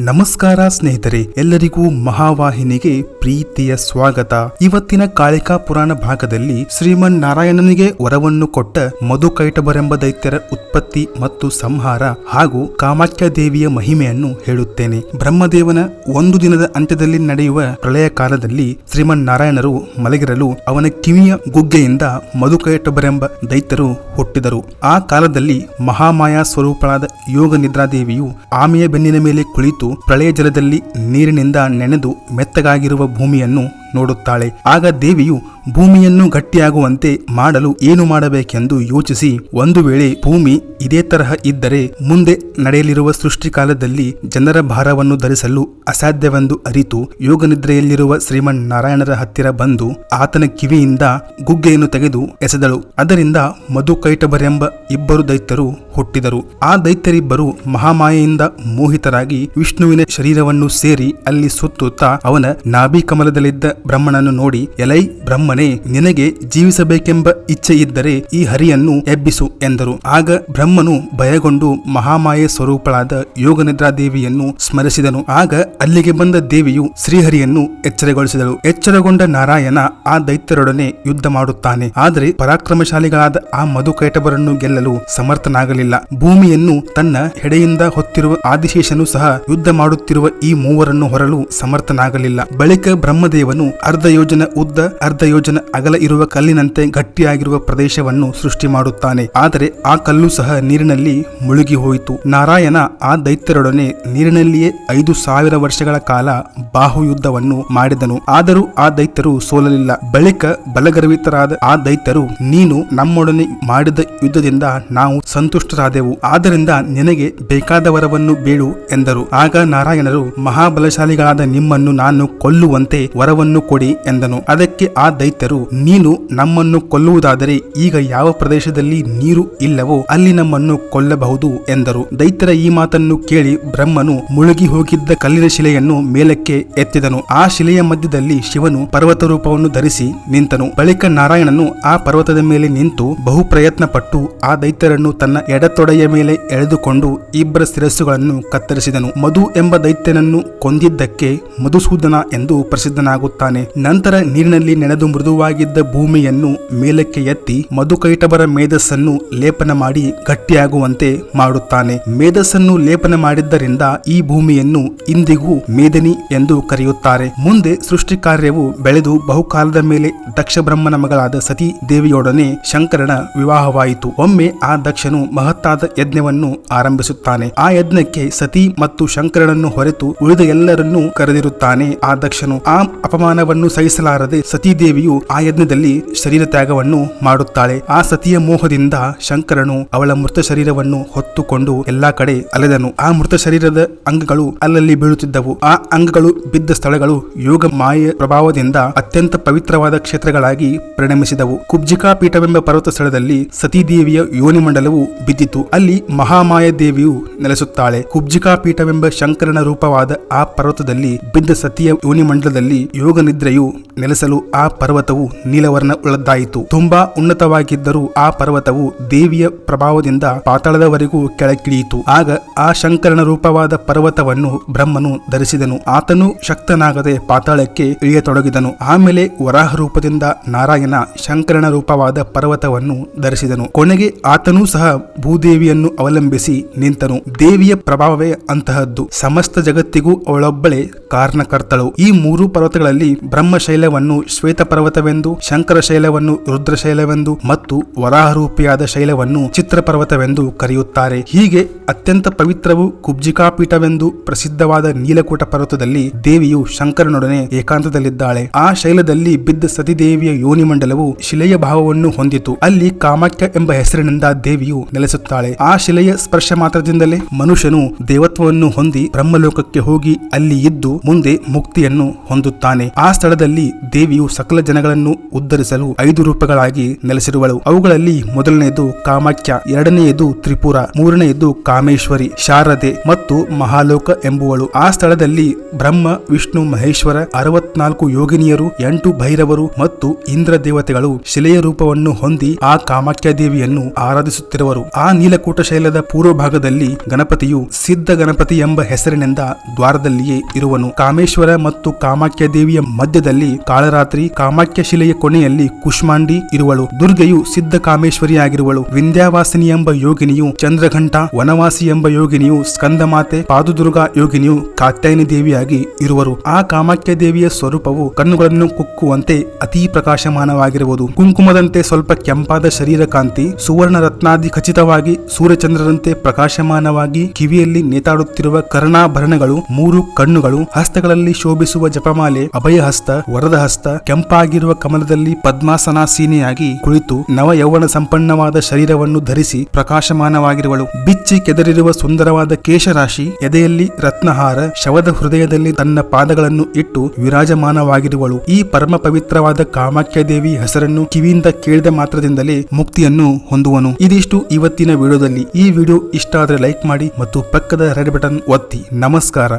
ನಮಸ್ಕಾರ ಸ್ನೇಹಿತರೆ, ಎಲ್ಲರಿಗೂ ಮಹಾವಾಹಿನಿಗೆ ಪ್ರೀತಿಯ ಸ್ವಾಗತ. ಇವತ್ತಿನ ಕಾಳಿಕಾ ಪುರಾಣ ಭಾಗದಲ್ಲಿ ಶ್ರೀಮನ್ ನಾರಾಯಣನಿಗೆ ವರವನ್ನು ಕೊಟ್ಟ ಮಧುಕೈಟಭರೆಂಬ ದೈತ್ಯರ ಉತ್ಪತ್ತಿ ಮತ್ತು ಸಂಹಾರ ಹಾಗೂ ಕಾಮಾಖ್ಯ ದೇವಿಯ ಮಹಿಮೆಯನ್ನು ಹೇಳುತ್ತೇನೆ. ಬ್ರಹ್ಮದೇವನ ಒಂದು ದಿನದ ಅಂತ್ಯದಲ್ಲಿ ನಡೆಯುವ ಪ್ರಳಯ ಕಾಲದಲ್ಲಿ ಶ್ರೀಮನ್ ನಾರಾಯಣರು ಮಲಗಿರಲು ಅವನ ಕಿವಿಯ ಗುಗ್ಗೆಯಿಂದ ಮಧುಕೈಟಭರೆಂಬ ದೈತ್ಯರು ಹುಟ್ಟಿದರು. ಆ ಕಾಲದಲ್ಲಿ ಮಹಾಮಾಯಾ ಸ್ವರೂಪಳಾದ ಯೋಗ ನಿದ್ರಾದೇವಿಯು ಆಮೆಯ ಬೆನ್ನಿನ ಮೇಲೆ ಕುಳಿತು ಪ್ರಳಯ ಜಲದಲ್ಲಿ ನೀರಿನಿಂದ ನೆನೆದು ಮೆತ್ತಗಾಗಿರುವ ಭೂಮಿಯನ್ನು ನೋಡುತ್ತಾಳೆ. ಆಗ ದೇವಿಯು ಭೂಮಿಯನ್ನು ಗಟ್ಟಿಯಾಗುವಂತೆ ಮಾಡಲು ಏನು ಮಾಡಬೇಕೆಂದು ಯೋಚಿಸಿ, ಒಂದು ವೇಳೆ ಭೂಮಿ ಇದೇ ತರಹ ಇದ್ದರೆ ಮುಂದೆ ನಡೆಯಲಿರುವ ಸೃಷ್ಟಿಕಾಲದಲ್ಲಿ ಜನರ ಭಾರವನ್ನು ಧರಿಸಲು ಅಸಾಧ್ಯವೆಂದು ಅರಿತು ಯೋಗನಿದ್ರೆಯಲ್ಲಿರುವ ಶ್ರೀಮನ್ ನಾರಾಯಣರ ಹತ್ತಿರ ಬಂದು ಆತನ ಕಿವಿಯಿಂದ ಗುಗ್ಗೆಯನ್ನು ತೆಗೆದು ಎಸೆದಳು. ಅದರಿಂದ ಮಧುಕೈಟಭರೆಂಬ ಇಬ್ಬರು ದೈತ್ಯರು ಹುಟ್ಟಿದರು. ಆ ದೈತ್ಯರಿಬ್ಬರು ಮಹಾಮಾಯೆಯಿಂದ ಮೋಹಿತರಾಗಿ ವಿಷ್ಣುವಿನ ಶರೀರವನ್ನು ಸೇರಿ ಅಲ್ಲಿ ಸುತ್ತುತ್ತಾ ಅವನ ನಾಭಿ ಕಮಲದಲ್ಲಿದ್ದ ಬ್ರಹ್ಮನನ್ನು ನೋಡಿ, ಎಲೈ ಬ್ರಹ್ಮನೇ, ನಿನಗೆ ಜೀವಿಸಬೇಕೆಂಬ ಇಚ್ಛೆ ಇದ್ದರೆ ಈ ಹರಿಯನ್ನು ಎಬ್ಬಿಸು ಎಂದರು. ಆಗ ಬ್ರಹ್ಮನು ಭಯಗೊಂಡು ಮಹಾಮಾಯೆ ಸ್ವರೂಪಳಾದ ಯೋಗನಿದ್ರಾದೇವಿಯನ್ನು ಸ್ಮರಿಸಿದನು. ಆಗ ಅಲ್ಲಿಗೆ ಬಂದ ದೇವಿಯು ಶ್ರೀಹರಿಯನ್ನು ಎಚ್ಚರಗೊಳಿಸಿದಳು. ಎಚ್ಚರಗೊಂಡ ನಾರಾಯಣ ಆ ದೈತ್ಯರೊಡನೆ ಯುದ್ಧ ಮಾಡುತ್ತಾನೆ. ಆದರೆ ಪರಾಕ್ರಮಶಾಲಿಗಳಾದ ಆ ಮಧುಕೈಟಭರನ್ನು ಗೆಲ್ಲಲು ಸಮರ್ಥನಾಗಲಿಲ್ಲ. ಭೂಮಿಯನ್ನು ತನ್ನ ಹೆಡೆಯಿಂದ ಹೊತ್ತಿರುವ ಆದಿಶೇಷನು ಸಹ ಯುದ್ಧ ಮಾಡುತ್ತಿರುವ ಈ ಮೂವರನ್ನು ಹೊರಲು ಸಮರ್ಥನಾಗಲಿಲ್ಲ. ಬಳಿಕ ಬ್ರಹ್ಮದೇವನು ಅರ್ಧ ಯೋಜನ ಉದ್ದ ಅರ್ಧ ಯೋಜನ ಅಗಲ ಇರುವ ಕಲ್ಲಿನಂತೆ ಗಟ್ಟಿಯಾಗಿರುವ ಪ್ರದೇಶವನ್ನು ಸೃಷ್ಟಿ ಮಾಡುತ್ತಾನೆ. ಆದರೆ ಆ ಕಲ್ಲು ಸಹ ನೀರಿನಲ್ಲಿ ಮುಳುಗಿ ಹೋಯಿತು. ನಾರಾಯಣ ಆ ದೈತ್ಯರೊಡನೆ ನೀರಿನಲ್ಲಿಯೇ 5,000 ವರ್ಷಗಳ ಕಾಲ ಬಾಹುಯುದ್ಧವನ್ನು ಮಾಡಿದನು. ಆದರೂ ಆ ದೈತ್ಯರು ಸೋಲಲಿಲ್ಲ. ಬಳಿಕ ಬಲಗರ್ವಿತರಾದ ಆ ದೈತ್ಯರು, ನೀನು ನಮ್ಮೊಡನೆ ಮಾಡಿದ ಯುದ್ಧದಿಂದ ನಾವು ಸಂತುಷ್ಟರಾದೆವು, ಆದ್ದರಿಂದ ನಿನಗೆ ಬೇಕಾದ ವರವನ್ನು ಬೇಡು ಎಂದರು. ಆಗ ನಾರಾಯಣರು, ಮಹಾಬಲಶಾಲಿಗಳಾದ ನಿಮ್ಮನ್ನು ನಾನು ಕೊಲ್ಲುವಂತೆ ವರವನ್ನು ಕೊಡಿ ಎಂದನು. ಅದಕ್ಕೆ ಆ ದೈತ್ಯರು, ನೀನು ನಮ್ಮನ್ನು ಕೊಲ್ಲುವುದಾದರೆ ಈಗ ಯಾವ ಪ್ರದೇಶದಲ್ಲಿ ನೀರು ಇಲ್ಲವೋ ಅಲ್ಲಿ ನಮ್ಮನ್ನು ಕೊಲ್ಲಬಹುದು ಎಂದರು. ದೈತ್ಯರ ಈ ಮಾತನ್ನು ಕೇಳಿ ಬ್ರಹ್ಮನು ಮುಳುಗಿ ಹೋಗಿದ್ದ ಕಲ್ಲಿನ ಶಿಲೆಯನ್ನು ಮೇಲಕ್ಕೆ ಎತ್ತಿದನು. ಆ ಶಿಲೆಯ ಮಧ್ಯದಲ್ಲಿ ಶಿವನು ಪರ್ವತ ರೂಪವನ್ನು ಧರಿಸಿ ನಿಂತನು. ಬಳಿಕ ನಾರಾಯಣನು ಆ ಪರ್ವತದ ಮೇಲೆ ನಿಂತು ಬಹು ಪ್ರಯತ್ನ ಪಟ್ಟು ಆ ದೈತ್ಯರನ್ನು ತನ್ನ ಎಡತೊಡೆಯ ಮೇಲೆ ಎಳೆದುಕೊಂಡು ಇಬ್ಬರ ಶಿರಸ್ಸುಗಳನ್ನು ಕತ್ತರಿಸಿದನು. ಮಧು ಎಂಬ ದೈತ್ಯನನ್ನು ಕೊಂದಿದ್ದಕ್ಕೆ ಮಧುಸೂದನ ಎಂದು ಪ್ರಸಿದ್ಧನಾಗುತ್ತಾನೆ. ನಂತರ ನೀರಿನಲ್ಲಿ ನೆನೆದು ಮೃದುವಾಗಿದ್ದ ಭೂಮಿಯನ್ನು ಮೇಲಕ್ಕೆ ಎತ್ತಿ ಮಧುಕೈಟಭರ ಮೇಧಸ್ಸನ್ನು ಲೇಪನ ಮಾಡಿ ಗಟ್ಟಿಯಾಗುವಂತೆ ಮಾಡುತ್ತಾನೆ. ಮೇಧಸ್ಸನ್ನು ಲೇಪನ ಮಾಡಿದ್ದರಿಂದ ಈ ಭೂಮಿಯನ್ನು ಇಂದಿಗೂ ಮೇದಿನಿ ಎಂದು ಕರೆಯುತ್ತಾರೆ. ಮುಂದೆ ಸೃಷ್ಟಿ ಕಾರ್ಯವು ಬೆಳೆದು ಬಹುಕಾಲದ ಮೇಲೆ ದಕ್ಷ ಬ್ರಹ್ಮನ ಮಗಳಾದ ಸತಿ ದೇವಿಯೊಡನೆ ಶಂಕರನ ವಿವಾಹವಾಯಿತು. ಒಮ್ಮೆ ಆ ದಕ್ಷನು ಮಹತ್ತಾದ ಯಜ್ಞವನ್ನು ಆರಂಭಿಸುತ್ತಾನೆ. ಆ ಯಜ್ಞಕ್ಕೆ ಸತಿ ಮತ್ತು ಶಂಕರನನ್ನು ಹೊರತು ಉಳಿದ ಎಲ್ಲರನ್ನೂ ಕರೆದಿರುತ್ತಾನೆ. ಆ ದಕ್ಷನು ಆ ಅಪಮಾನವನ್ನು ಸಹಿಸಲಾರದೆ ಸತೀದೇವಿಯು ಆ ಯಜ್ಞದಲ್ಲಿ ಶರೀರ ತ್ಯಾಗವನ್ನು ಮಾಡುತ್ತಾಳೆ. ಆ ಸತಿಯ ಮೋಹದಿಂದ ಶಂಕರನು ಅವಳ ಮೃತ ಶರೀರವನ್ನು ಹೊತ್ತುಕೊಂಡು ಎಲ್ಲಾ ಕಡೆ ಅಲೆದನು. ಆ ಮೃತ ಶರೀರದ ಅಂಗಗಳು ಅಲ್ಲಲ್ಲಿ ಬೀಳುತ್ತಿದ್ದವು. ಆ ಅಂಗಗಳು ಬಿದ್ದ ಸ್ಥಳಗಳು ಯೋಗ ಮಾಯೆಯ ಪ್ರಭಾವದಿಂದ ಅತ್ಯಂತ ಪವಿತ್ರವಾದ ಕ್ಷೇತ್ರಗಳಾಗಿ ಪರಿಣಮಿಸಿದವು. ಕುಬ್ಜಿಕಾ ಪೀಠವೆಂಬ ಪರ್ವತ ಸ್ಥಳದಲ್ಲಿ ಸತೀದೇವಿಯ ಯೋನಿ ಮಂಡಲವು ಬಿದ್ದಿತು. ಅಲ್ಲಿ ಮಹಾಮಾಯ ದೇವಿಯು ನೆಲೆಸುತ್ತಾಳೆ. ಕುಬ್ಜಿಕಾ ಪೀಠವೆಂಬ ಶಂಕರನ ರೂಪವಾದ ಆ ಪರ್ವತದಲ್ಲಿ ಬಿದ್ದ ಸತಿಯ ಯೋನಿ ಮಂಡಲದಲ್ಲಿ ಯೋಗ ನಿದ್ರೆಯು ನೆಲೆಸಲು ಆ ಪರ್ವತವು ನೀಲವರ್ಣ ಉಳ್ಳದ್ದಾಯಿತು. ತುಂಬಾ ಉನ್ನತವಾಗಿದ್ದರೂ ಆ ಪರ್ವತವು ದೇವಿಯ ಪ್ರಭಾವದಿಂದ ಪಾತಾಳದವರೆಗೂ ಕೆಳಗಿಳಿಯಿತು. ಆಗ ಆ ಶಂಕರನ ರೂಪವಾದ ಪರ್ವತವನ್ನು ಬ್ರಹ್ಮನು ಧರಿಸಿದನು. ಆತನು ಶಕ್ತನಾಗದೆ ಪಾತಾಳಕ್ಕೆ ಇಳಿಯತೊಡಗಿದನು. ಆಮೇಲೆ ವರಾಹ ರೂಪದಿಂದ ನಾರಾಯಣ ಶಂಕರನ ರೂಪವಾದ ಪರ್ವತವನ್ನು ಧರಿಸಿದನು. ಕೊನೆಗೆ ಆತನೂ ಸಹ ಭೂದೇವಿಯನ್ನು ಅವಲಂಬಿಸಿ ನಿಂತನು. ದೇವಿಯ ಪ್ರಭಾವವೇ ಅಂತಹದ್ದು. ಸಮಸ್ತ ಜಗತ್ತಿಗೂ ಅವಳೊಬ್ಬಳೇ ಕಾರಣಕರ್ತಳು. ಈ ಮೂರು ಪರ್ವತಗಳಲ್ಲಿ ಬ್ರಹ್ಮಶೈಲವನ್ನು ಶ್ವೇತ ಪರ್ವತವೆಂದು, ಶಂಕರ ಶೈಲವನ್ನು ರುದ್ರಶೈಲವೆಂದು ಮತ್ತು ವರಾಹರೂಪಿಯಾದ ಶೈಲವನ್ನು ಚಿತ್ರ ಪರ್ವತವೆಂದು ಕರೆಯುತ್ತಾರೆ. ಹೀಗೆ ಅತ್ಯಂತ ಪವಿತ್ರವು ಕುಬ್ಜಿಕಾ ಪೀಠವೆಂದು ಪ್ರಸಿದ್ಧವಾದ ನೀಲಕೂಟ ಪರ್ವತದಲ್ಲಿ ದೇವಿಯು ಶಂಕರನೊಡನೆ ಏಕಾಂತದಲ್ಲಿದ್ದಾಳೆ. ಆ ಶೈಲದಲ್ಲಿ ಬಿದ್ದ ಸತಿದೇವಿಯ ಯೋನಿ ಮಂಡಲವು ಶಿಲೆಯ ಭಾವವನ್ನು ಹೊಂದಿತು. ಅಲ್ಲಿ ಕಾಮಾಖ್ಯ ಎಂಬ ಹೆಸರಿನಿಂದ ದೇವಿಯು ನೆಲೆಸುತ್ತಾಳೆ. ಆ ಶಿಲೆಯ ಸ್ಪರ್ಶ ಮಾತ್ರದಿಂದಲೇ ಮನುಷ್ಯನು ದೇವತ್ವವನ್ನು ಹೊಂದಿ ಬ್ರಹ್ಮಲೋಕಕ್ಕೆ ಹೋಗಿ ಅಲ್ಲಿ ಇದ್ದು ಮುಂದೆ ಮುಕ್ತಿಯನ್ನು ಹೊಂದುತ್ತಾನೆ. ಆ ಸ್ಥಳದಲ್ಲಿ ದೇವಿಯು ಸಕಲ ಜನ ಜನಗಳನ್ನು ಉದ್ಧರಿಸಲು 5 ರೂಪಗಳಾಗಿ ನೆಲೆಸಿರುವಳು. ಅವುಗಳಲ್ಲಿ ಮೊದಲನೆಯದು ಕಾಮಾಖ್ಯ, ಎರಡನೆಯದು ತ್ರಿಪುರ, ಮೂರನೆಯದು ಕಾಮೇಶ್ವರಿ, ಶಾರದೆ ಮತ್ತು ಮಹಾಲೋಕ ಎಂಬುವಳು. ಆ ಸ್ಥಳದಲ್ಲಿ ಬ್ರಹ್ಮ, ವಿಷ್ಣು, ಮಹೇಶ್ವರ, 64 ಯೋಗಿನಿಯರು, 8 ಭೈರವರು ಮತ್ತು ಇಂದ್ರ ದೇವತೆಗಳು ಶಿಲೆಯ ರೂಪವನ್ನು ಹೊಂದಿ ಆ ಕಾಮಾಖ್ಯ ದೇವಿಯನ್ನು ಆರಾಧಿಸುತ್ತಿರುವರು. ಆ ನೀಲಕೂಟ ಶೈಲದ ಪೂರ್ವ ಭಾಗದಲ್ಲಿ ಗಣಪತಿಯು ಸಿದ್ಧ ಗಣಪತಿ ಎಂಬ ಹೆಸರಿನಿಂದ ದ್ವಾರದಲ್ಲಿಯೇ ಇರುವನು. ಕಾಮೇಶ್ವರ ಮತ್ತು ಕಾಮಾಖ್ಯ ದೇವಿಯ ಮಧ್ಯದಲ್ಲಿ ಕಾಳರಾತ್ರಿ, ಕಾಮಾಖ್ಯ ಶಿಲೆಯ ಕೊನೆಯಲ್ಲಿ ಕುಷ್ಮಾಂಡಿ ಇರುವಳು. ದುರ್ಗೆಯು ಸಿದ್ಧ ಕಾಮೇಶ್ವರಿಯಾಗಿರುವಳು. ವಿಂಧ್ಯಾವಾಸಿನಿ ಎಂಬ ಯೋಗಿನಿಯು ಚಂದ್ರಘಂಟ, ವನವಾಸಿ ಎಂಬ ಯೋಗಿನಿಯು ಸ್ಕಂದಮಾತೆ, ಪಾದುದುರ್ಗಾ ಯೋಗಿನಿಯು ಕಾತ್ಯಾಯನಿ ದೇವಿಯಾಗಿ ಇರುವರು. ಆ ಕಾಮಾಖ್ಯ ದೇವಿಯ ಸ್ವರೂಪವು ಕಣ್ಣುಗಳನ್ನು ಕುಕ್ಕುವಂತೆ ಅತಿ ಪ್ರಕಾಶಮಾನವಾಗಿರುವುದು. ಕುಂಕುಮದಂತೆ ಸ್ವಲ್ಪ ಕೆಂಪಾದ ಶರೀರ ಕಾಂತಿ, ಸುವರ್ಣ ರತ್ನಾದಿ ಖಚಿತವಾಗಿ ಸೂರ್ಯಚಂದ್ರರಂತೆ ಪ್ರಕಾಶಮಾನವಾಗಿ ಕಿವಿಯಲ್ಲಿ ನೇತಾಡುತ್ತಿರುವ ಕರ್ಣಾಭರಣಗಳು, 3 ಕಣ್ಣುಗಳು, ಹಸ್ತಗಳಲ್ಲಿ ಶೋಭಿಸುವ ಜಪಮಾಲೆ, ಅಭಯಹಸ್ತ, ವರದ ಹಸ್ತ, ಕೆಂಪಾಗಿರುವ ಕಮಲದಲ್ಲಿ ಪದ್ಮಾಸನಾಸೀನೆಯಾಗಿ ಕುಳಿತು ನವ ಯೌವನ ಸಂಪನ್ನವಾದ ಶರೀರವನ್ನು ಧರಿಸಿ ಪ್ರಕಾಶಮಾನವಾಗಿರುವಳು. ಬಿಚ್ಚಿ ಕೆದರಿರುವ ಸುಂದರವಾದ ಕೇಶರಾಶಿ, ಎದೆಯಲ್ಲಿ ರತ್ನಹಾರ, ಶವದ ಹೃದಯದಲ್ಲಿ ತನ್ನ ಪಾದಗಳನ್ನು ಇಟ್ಟು ವಿರಾಜಮಾನವಾಗಿರುವಳು. ಈ ಪರಮ ಪವಿತ್ರವಾದ ಕಾಮಾಖ್ಯ ದೇವಿ ಹೆಸರನ್ನು ಕಿವಿಯಿಂದ ಕೇಳಿದ ಮಾತ್ರದಿಂದಲೇ ಮುಕ್ತಿಯನ್ನು ಹೊಂದುವನು. ಇದಿಷ್ಟು ಇವತ್ತಿನ ವಿಡಿಯೋದಲ್ಲಿ. ಈ ವಿಡಿಯೋ ಇಷ್ಟ ಆದರೆ ಲೈಕ್ ಮಾಡಿ ಮತ್ತು ಪಕ್ಕದ ರೆಡ್ ಬಟನ್ ಒತ್ತಿ. ನಮಸ್ಕಾರ.